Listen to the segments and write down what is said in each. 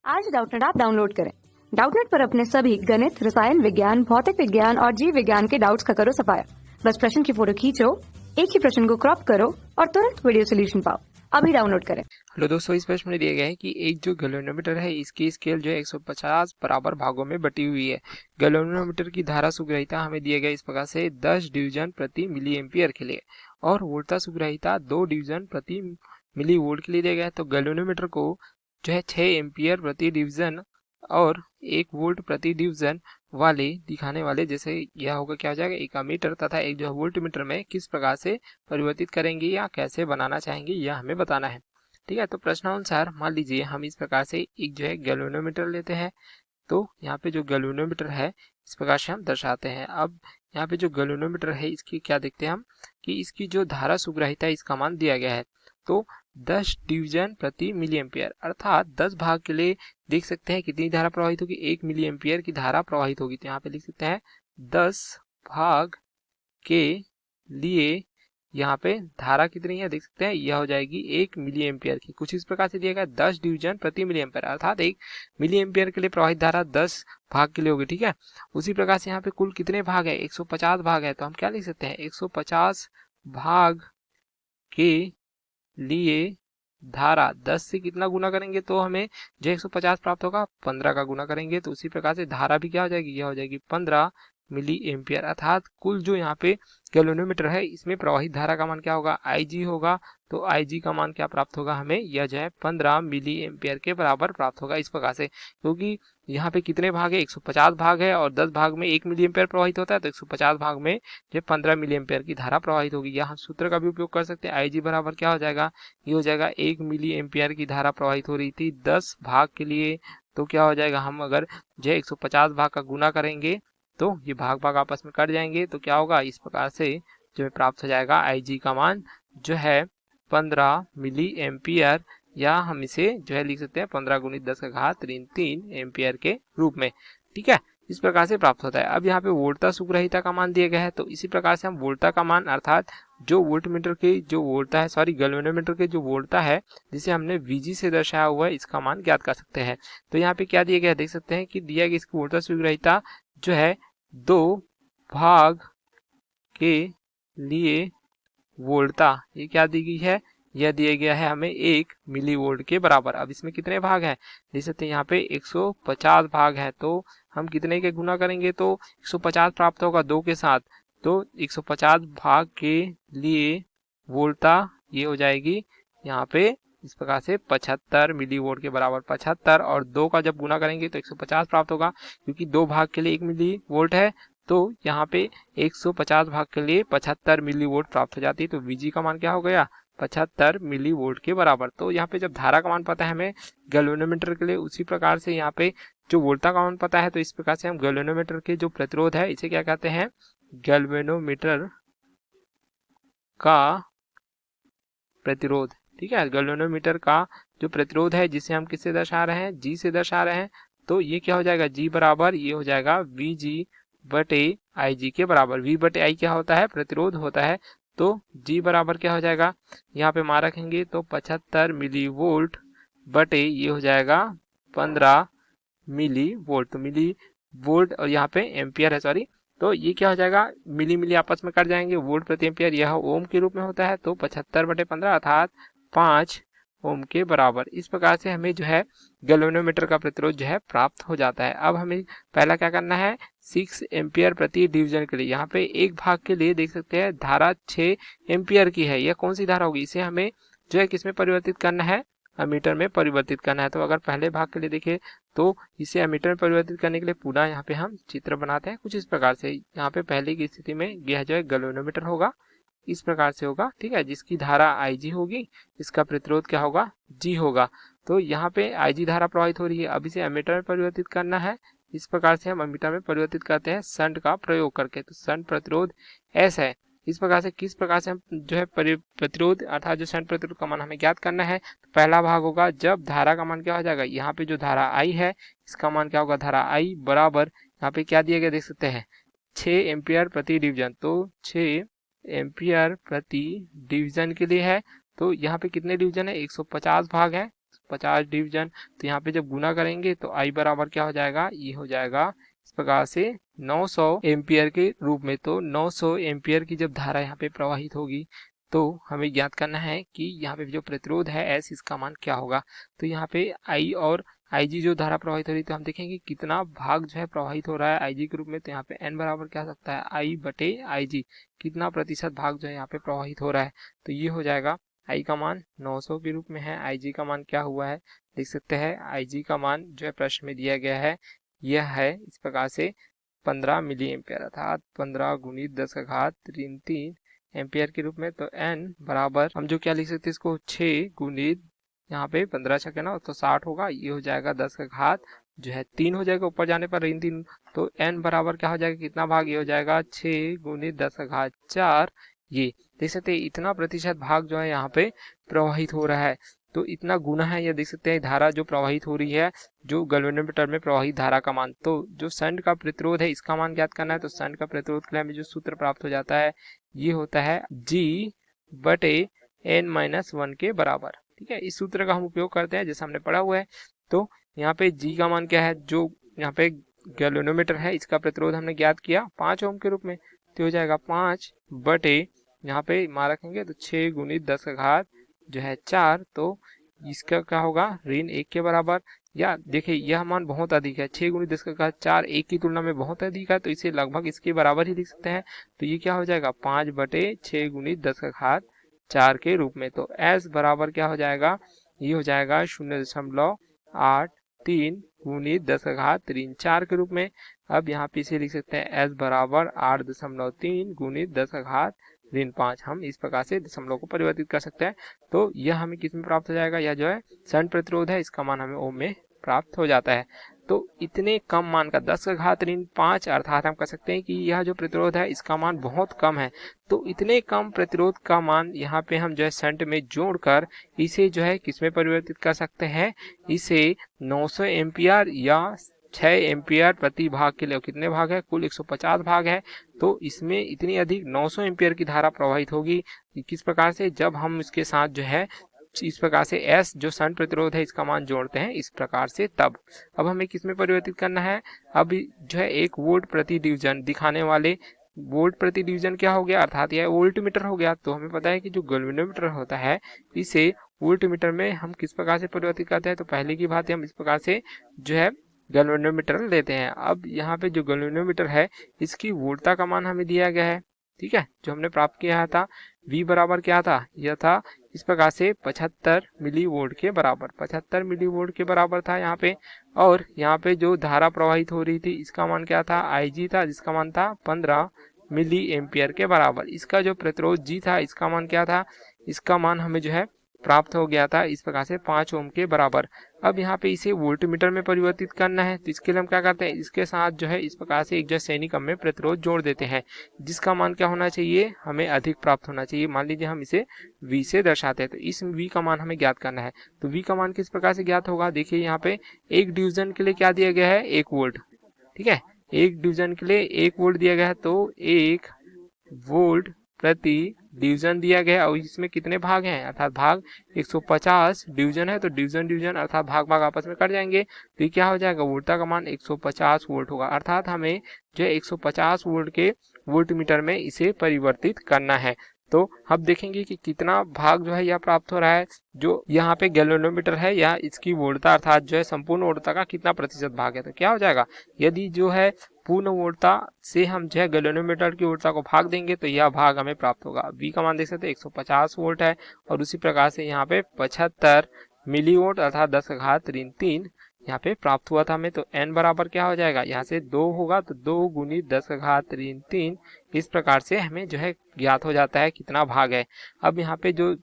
आज Doubtnut app download करें। Doubtnut पर अपने सभी गणित, रसायन विज्ञान, भौतिक विज्ञान और जीव विज्ञान के डाउट्स का करो सफाया। बस प्रश्न की फोटो खींचो, एक ही प्रश्न को क्रॉप करो और तुरंत वीडियो सोल्यूशन पाओ। अभी डाउनलोड करें। हेलो दोस्तों, इस प्रश्न में दिया गया है कि एक जो गैल्वेनोमीटर है इसकी स्केल जो है 150 बराबर भागों में बटी हुई है। गैल्वेनोमीटर की धारा सुग्रहिता हमें दिया गया इस प्रकार से 10 डिवीजन प्रति मिली एम्पियर के लिए और वोल्टता सुग्रहिता 2 डिवीजन प्रति मिली वोल्ट के लिए दिया गया है। तो गैल्वेनोमीटर को जो है 6 एम्पियर प्रति डिवीजन और 1 वोल्ट प्रति डिवीजन वाले दिखाने वाले, जैसे यह होगा क्या हो जाएगा, एक अमीटर तथा एक जो है वोल्ट मीटर में किस प्रकार से परिवर्तित करेंगे या कैसे बनाना चाहेंगे यह हमें बताना है। ठीक है, तो प्रश्नानुसार मान लीजिए हम इस प्रकार से एक जो है गैल्वेनोमीटर लेते हैं। तो यहाँ पे जो गैल्वेनोमीटर है इस प्रकार से हम दर्शाते हैं। अब यहाँ पे जो गैल्वेनोमीटर है इसकी क्या देखते हैं हम कि इसकी जो धारा सुग्रहिता है इसका मान दिया गया है तो 10 डिवीजन प्रति मिली एम्पियर, अर्थात 10 भाग के लिए देख सकते हैं कितनी धारा प्रवाहित होगी, 1 मिली एम्पियर की धारा प्रवाहित होगी। तो यहाँ पे लिख सकते हैं 10 भाग के लिए यहाँ पे धारा कितनी है देख सकते हैं, यह हो जाएगी 1 मिली एम्पियर की। कुछ इस प्रकार से दिया गया 10 डिवीजन प्रति मिली एम्पियर, अर्थात 1 मिली एम्पियर के लिए प्रवाहित धारा 10 भाग के लिए होगी। ठीक है, उसी प्रकार से यहाँ पे कुल कितने भाग है, 150 भाग है। तो हम क्या लिख सकते हैं, 150 भाग के लिए धारा 10 से कितना गुना करेंगे तो हमें जो 150 प्राप्त होगा, 15 का गुना करेंगे तो उसी प्रकार से धारा भी क्या हो जाएगी, यह हो जाएगी 15 मिली एम्पियर। अर्थात कुल जो यहाँ पे गैल्वेनोमीटर है इसमें प्रवाहित धारा का मान क्या होगा, IG होगा। तो IG का मान क्या प्राप्त होगा हमें, यह जो है 15 मिली एम्पियर के बराबर प्राप्त होगा। इस प्रकार से, क्योंकि यहाँ पे कितने भाग है, 150 भाग है और 10 भाग में 1 मिली एम्पियर प्रवाहित होता है, तो 150 भाग में जो 15 मिली एम्पियर की धारा प्रवाहित होगी। यहाँ सूत्र का भी उपयोग कर सकते हैं। IG बराबर क्या हो जाएगा, ये हो जाएगा 1 मिली एम्पियर की धारा प्रवाहित हो रही थी 10 भाग के लिए। तो क्या हो जाएगा, हम अगर जो है 150 भाग का गुना करेंगे तो ये भाग भाग आपस में कट जाएंगे। तो क्या होगा, इस प्रकार से जो है प्राप्त हो जाएगा IG का मान जो है 15 मिली एम्पियर, या हम इसे जो है लिख सकते हैं 15 गुणित 10 का घात 3 एम्पियर के रूप में। ठीक है, इस प्रकार से प्राप्त होता है। अब यहाँ पे वोल्टता सुग्रहिता का मान दिया गया है तो इसी प्रकार से हम वोल्टता का मान, अर्थात जो वोल्ट मीटर के जो वोल्टता है, सॉरी गैल्वेनोमीटर के जो वोल्टता है जिसे हमने VG से दर्शाया हुआ है, इसका मान ज्ञात कर सकते हैं। तो यहाँ पे क्या दिया गया देख सकते हैं कि दिया गया इसकी वोल्टता सुग्रहिता जो है 2 भाग के लिए वोल्टता, ये क्या दी गई है, यह दिया गया है हमें 1 मिली वोल्ट के बराबर। अब इसमें कितने भाग हैं देख सकते हैं, यहाँ पे 150 भाग है। तो हम कितने के गुना करेंगे तो 150 प्राप्त होगा 2 के साथ। तो 150 भाग के लिए वोल्टता ये हो जाएगी यहाँ पे इस प्रकार से 75 मिली वोल्ट के बराबर। 75 और 2 का जब गुना करेंगे तो 150 प्राप्त होगा, क्योंकि 2 भाग के लिए 1 मिली वोल्ट है। तो यहाँ पे 150 भाग के लिए 75 मिली वोल्ट प्राप्त हो जाती है। तो VG का मान क्या हो गया, 75 मिली वोल्ट के बराबर। तो यहाँ पे जब धारा का मान पता है हमें गैल्वेनोमीटर के लिए, उसी प्रकार से यहाँ पे जो वोल्टता का मान पता है, तो इस प्रकार से हम गैल्वेनोमीटर के जो प्रतिरोध है इसे क्या कहते हैं, गैल्वेनोमीटर का प्रतिरोध। ठीक है, गैल्वेनोमीटर का जो प्रतिरोध है जिसे हम किससे दर्शा रहे हैं, G से दर्शा रहे हैं। तो ये क्या हो जाएगा, G बराबर ये हो जाएगा VG बटे IG के बराबर। V बटे I क्या होता है, प्रतिरोध होता है। तो G बराबर क्या हो जाएगा, यहाँ पे मान रखेंगे तो 75 मिली वोल्ट बटे ये हो जाएगा 15 मिली वोल्ट। तो मिली वोल्ट और यहाँ पे एम्पियर है, सॉरी। तो ये क्या हो जाएगा, मिली मिली आपस में कट जाएंगे, वोल्ट प्रति एम्पियर यह ओम के रूप में होता है। तो 75 बटे 15 अर्थात 5 ओम के बराबर। इस प्रकार से हमें जो है गैल्वेनोमीटर का प्रतिरोध जो है प्राप्त हो जाता है। अब हमें पहला क्या करना है, 6 एम्पियर प्रति डिवीजन के लिए यहाँ पे एक भाग के लिए देख सकते हैं धारा 6 एम्पियर की है। यह कौन सी धारा होगी, इसे हमें जो है किसमें परिवर्तित करना है, अमीटर में परिवर्तित करना है। तो अगर पहले भाग के लिए देखें तो इसे अमीटर में परिवर्तित करने के लिए पुनः यहाँ पे हम चित्र बनाते हैं कुछ इस प्रकार से। यहाँ पे पहले की स्थिति में यह जो है गैल्वेनोमीटर होगा, इस प्रकार से होगा। ठीक है, जिसकी धारा IG होगी, इसका प्रतिरोध क्या होगा, G होगा। तो यहाँ पे IG धारा प्रवाहित हो रही है, अब इसे अमीटर में परिवर्तित करना है। इस प्रकार से हम अमीटर में परिवर्तित करते हैं शंट का प्रयोग करके। तो शंट प्रतिरोध S है। इस प्रकार से किस प्रकार से हम जो है प्रतिरोध अर्थात जो शंट प्रतिरोध का मान हमें ज्ञात करना है। तो पहला भाग होगा जब धारा का मान क्या हो जाएगा, यहाँ पे जो धारा I है इसका मान क्या होगा, धारा I बराबर यहाँ पे क्या दिया गया देख सकते हैं 6 एम्पियर प्रति डिवीजन। तो 6 एम्पियर प्रति डिवीजन के लिए है। तो यहाँ पे कितने डिवीजन है, 150 भाग है। 150 डिवीजन, तो यहाँ पे जब गुना करेंगे तो I बराबर क्या हो जाएगा, ये हो जाएगा इस प्रकार से 900 एम्पियर के रूप में। तो 900 एम्पियर की जब धारा यहाँ पे प्रवाहित होगी तो हमें ज्ञात करना है कि यहाँ पे जो प्रतिरोध है S, इसका मान क्या होगा। तो यहाँ पे I और IG जो धारा प्रवाहित हो रही है, तो हम देखेंगे कितना भाग जो है प्रवाहित हो रहा है IG के रूप में। तो यहाँ पे N बराबर क्या हो सकता है, I बटे IG, कितना प्रतिशत भाग जो है यहाँ पे प्रवाहित हो रहा है। तो ये हो जाएगा I का मान 900 के रूप में है, IG का मान क्या हुआ है, देख सकते हैं IG का मान जो है प्रश्न में दिया गया है, यह है इस प्रकार से 15 मिली एम्पियर, अर्थात 15 गुणित 10 का घात 3 एम्पियर के रूप में। तो N बराबर हम जो क्या लिख सकते हैं, इसको 6 गुणित यहाँ पे 15 छक्के ना तो 60 होगा, ये हो जाएगा 10 का घात जो है 3 हो जाएगा, ऊपर जाने पर ऋण 3। तो N बराबर क्या हो जाएगा, कितना भाग, ये हो जाएगा 6 गुणित 10 का घात 4। ये देख सकते हैं इतना प्रतिशत भाग जो है यहाँ पे प्रवाहित हो रहा है। तो इतना गुना है, ये देख सकते हैं धारा जो प्रवाहित हो रही है, जो गैल्वेनोमीटर में प्रवाहित धारा का मान। तो जो शंट का प्रतिरोध है इसका मान ज्ञात करना है। तो शंट का प्रतिरोध के लिए हमें जो सूत्र प्राप्त हो जाता है, ये होता है G बटे N-1 के बराबर। ठीक है, इस सूत्र का हम उपयोग करते हैं जैसे हमने पढ़ा हुआ है। तो यहाँ पे G का मान क्या है, जो यहाँ पे गैल्वेनोमीटर है इसका प्रतिरोध हमने ज्ञात किया 5 ओम के रूप में। तो हो जाएगा 5 बटे यहाँ पे मान रखेंगे तो 6 गुणित 10 का घात जो है 4। तो इसका क्या होगा, ऋण 1 के बराबर। या देखिए यह मान बहुत अधिक है, 6 गुणित 10 का घात 4 1 की तुलना में बहुत अधिक है, तो इसे लगभग इसके बराबर ही लिख सकते हैं। तो ये क्या हो जाएगा, 5 बटे 6 गुणित 10 का घात 4 के रूप में। तो S बराबर क्या हो जाएगा, ये हो जाएगा 0.83 गुणित 10 का घात ऋण 4 के रूप में। अब यहाँ पे इसे लिख सकते हैं S बराबर 8.3 गुणित 10 का घात ऋण 5। हम इस प्रकार से दशमलव को परिवर्तित कर सकते हैं। तो यह हमें किस में प्राप्त हो जाएगा, यह जो है शंट प्रतिरोध है, इसका मान हमें ओम में प्राप्त हो जाता है। तो इतने कम मान का 10 का घात ऋण 5, अर्थात हम कह सकते हैं कि यह जो प्रतिरोध है इसका मान बहुत कम है। तो इतने कम प्रतिरोध का मान यहाँ पे हम जो है शंट में जोड़कर इसे जो है किस में परिवर्तित कर सकते हैं, इसे 900 एम्पियर या 6 एम्पियर प्रति भाग के लिए, कितने भाग है, कुल 150 भाग है। तो इसमें इतनी अधिक 900 एम्पियर की धारा प्रवाहित होगी। किस प्रकार से, जब हम इसके साथ जो है इस प्रकार से S जो शंट प्रतिरोध है इसका मान जोड़ते हैं इस प्रकार से, तब अब हमें किस में परिवर्तित करना है, अब जो है 1 वोल्ट प्रति डिवीजन दिखाने वाले वोल्ट प्रति डिवीजन क्या हो गया, अर्थात यह वोल्ट मीटर हो गया। तो हमें पता है कि जो गैल्वेनोमीटर होता है इसे वोल्ट मीटर में हम किस प्रकार से परिवर्तित करते हैं। तो पहले की बात हम इस प्रकार से जो है गैल्वेनोमीटर लेते हैं। अब यहाँ पे जो गैल्वेनोमीटर है इसकी वोल्टता का मान हमें दिया गया है, ठीक है, जो हमने प्राप्त किया था। V बराबर क्या था, यह था इस प्रकार से 75 मिली वोल्ट के बराबर, 75 मिली वोल्ट के बराबर था यहाँ पे। और यहाँ पे जो धारा प्रवाहित हो रही थी इसका मान क्या था, IG था, जिसका मान था 15 मिली एम्पियर के बराबर। इसका जो प्रतिरोध G था इसका मान क्या था, इसका मान हमें जो है प्राप्त हो गया था इस प्रकार से 5 ओम के बराबर। अब यहाँ पे इसे वोल्ट मीटर में परिवर्तित करना है, तो इसके लिए हम क्या करते हैं, इसके साथ जो है इस प्रकार से एक जो श्रेणी क्रम में प्रतिरोध जोड़ देते हैं, जिसका मान क्या होना चाहिए, हमें अधिक प्राप्त होना चाहिए। मान लीजिए हम इसे V से दर्शाते हैं, तो इस V का मान हमें ज्ञात करना है। तो V का मान किस प्रकार से ज्ञात होगा, देखिए यहाँ पे एक डिवीजन के लिए क्या दिया गया है, 1 वोल्ट, ठीक है, एक डिवीजन के लिए 1 वोल्ट दिया गया है। तो 1 वोल्ट प्रति डिवीजन दिया गया, और इसमें कितने भाग हैं, अर्थात भाग 150 डिवीजन है। तो डिवीजन अर्थात भाग आपस में कट जाएंगे, तो ये क्या हो जाएगा, वोल्टता का मान 150 वोल्ट होगा। अर्थात हमें जो है 150 वोल्ट के वोल्ट मीटर में इसे परिवर्तित करना है। तो अब देखेंगे कि कितना भाग जो है यह प्राप्त हो रहा है। जो यहाँ पे गैल्वेनोमीटर है या इसकी वोल्टता अर्थात जो है संपूर्ण वोल्टता का कितना प्रतिशत भाग है। तो क्या हो जाएगा, यदि जो है पूर्ण वोल्टता से हम जो है गैल्वेनोमीटर की वोल्टता को भाग देंगे तो यह भाग हमें प्राप्त होगा। V का मान देख सकते हैं 150 वोल्ट है, और उसी प्रकार से यहाँ पे 75 मिली वोल्ट अर्थात 10 का घात ऋण 3 यहाँ पे प्राप्त हुआ था हमें। तो N बराबर क्या हो जाएगा, यहाँ से 2 होगा, तो 2 गुणित 10 का घात ऋण 3, इस प्रकार से हमें जो है ज्ञात हो जाता है कितना भाग है। अब यहाँ पे जो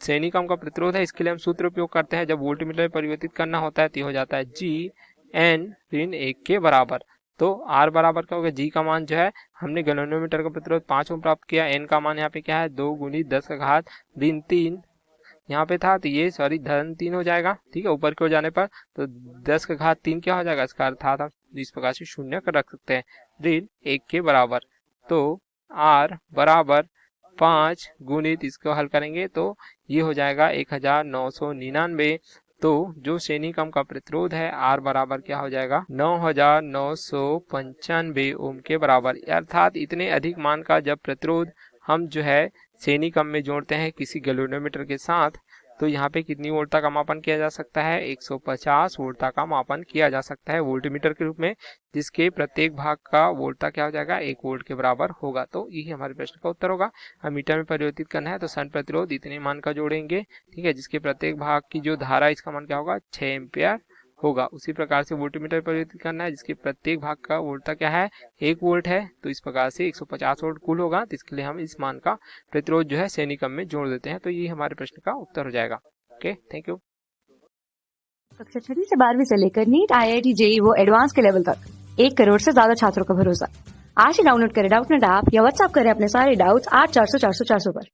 श्रेणी क्रम का प्रतिरोध है इसके लिए हम सूत्र उपयोग करते हैं, जब वोल्ट मीटर में परिवर्तित करना होता है तो हो जाता है G N ऋण 1 के बराबर। तो R बराबर क्या होगा, G का मान जो है हमने गैल्वेनोमीटर का प्रतिरोध 5 ओम प्राप्त किया, N का मान यहाँ पे क्या है 2 गुणित 10 का घात ऋण 3 यहाँ पे था, तो ये सॉरी धन 3 हो जाएगा, ठीक है, ऊपर की ओर जाने पर तो 10 का घात 3 क्या हो जाएगा, इसका अर्थात हम इस प्रकार से शून्य कर रख सकते हैं ऋण 1 के बराबर। तो R बराबर 5 गुणित इसको हल करेंगे तो ये हो जाएगा 1999 तो जो श्रेणी क्रम का प्रतिरोध है R बराबर क्या हो जाएगा 9995 ओम के बराबर। अर्थात इतने अधिक मान का जब प्रतिरोध हम जो है श्रेणी क्रम में जोड़ते हैं किसी गैल्वेनोमीटर के साथ, तो यहाँ पे कितनी वोल्टता का मापन किया जा सकता है 150 वोल्टता का मापन किया जा सकता है वोल्टमीटर के रूप में, जिसके प्रत्येक भाग का वोल्टता क्या हो जाएगा 1 वोल्ट के बराबर होगा। तो यही हमारे प्रश्न का उत्तर होगा। हम मीटर में परिवर्तित करना है तो शंट प्रतिरोध इतने मान का जोड़ेंगे, ठीक है, जिसके प्रत्येक भाग की जो धारा इसका मान क्या होगा 6 एम्पियर होगा। उसी प्रकार से वोल्टमीटर परिवर्तित करना है जिसके प्रत्येक भाग का वोल्टता क्या है 1 वोल्ट है, तो इस प्रकार से 150 वोल्ट कुल होगा। तो इसके लिए हम इस मान का प्रतिरोध जो है श्रेणी क्रम में जोड़ देते हैं। तो ये हमारे प्रश्न का उत्तर हो जाएगा। Okay, thank you. कक्षा 6 से 12वीं से लेकर नीट, IIT, JEE वो एडवांस के लेवल तक 1 करोड़ से ज्यादा छात्रों का भरोसा। आज ही डाउनलोड करें डाउटनेट ऐप या व्हाट्सएप करें अपने सारे डाउट्स 8400 400 400 पर।